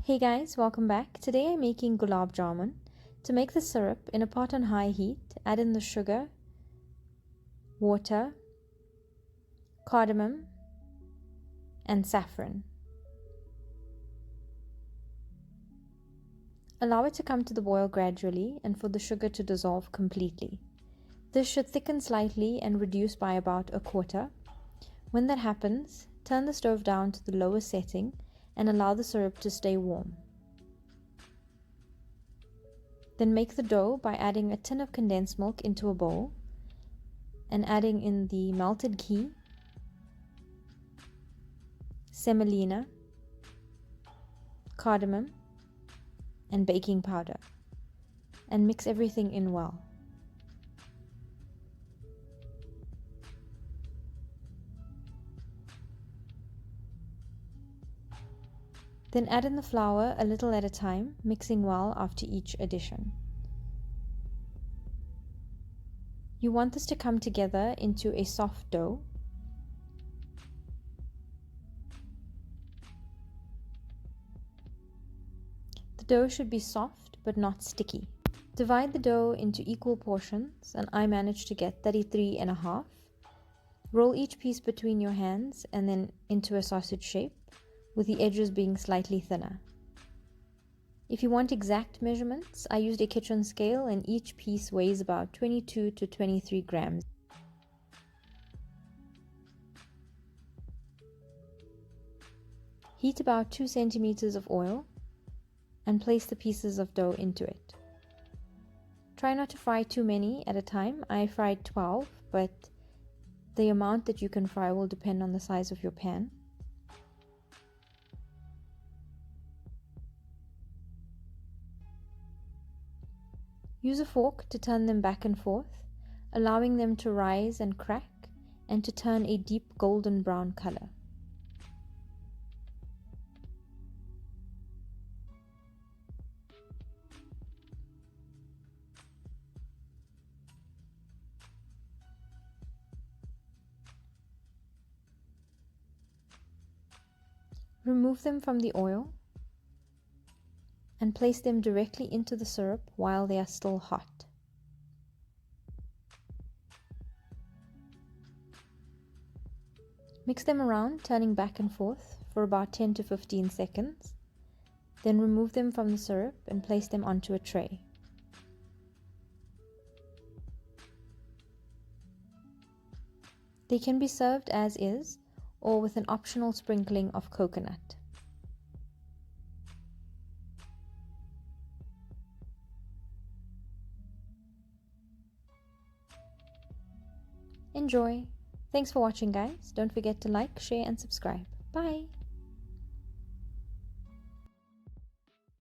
Hey guys, welcome back. Today I'm making Gulaab Jamun. To make the syrup, in a pot on high heat, add in the sugar, water, cardamom, and saffron. Allow it to come to the boil gradually and for the sugar to dissolve completely. This should thicken slightly and reduce by about a quarter. When that happens, turn the stove down to the lowest setting and allow the syrup to stay warm. Then make the dough by adding a tin of condensed milk into a bowl and adding in the melted ghee, semolina, cardamom, and baking powder, and mix everything in well. Then add in the flour a little at a time, mixing well after each addition. You want this to come together into a soft dough. The dough should be soft but not sticky. Divide the dough into equal portions, and I managed to get 33.5. Roll each piece between your hands and then into a sausage shape, with the edges being slightly thinner. If you want exact measurements, I used a kitchen scale and each piece weighs about 22 to 23 grams. Heat about 2 centimeters of oil and place the pieces of dough into it. Try not to fry too many at a time. I fried 12, but the amount that you can fry will depend on the size of your pan. Use a fork to turn them back and forth, allowing them to rise and crack and to turn a deep golden brown color. Remove them from the oil and place them directly into the syrup while they are still hot. Mix them around, turning back and forth for about 10 to 15 seconds. Then remove them from the syrup and place them onto a tray. They can be served as is or with an optional sprinkling of coconut. Enjoy! Thanks for watching, guys. Don't forget to like, share, and subscribe. Bye!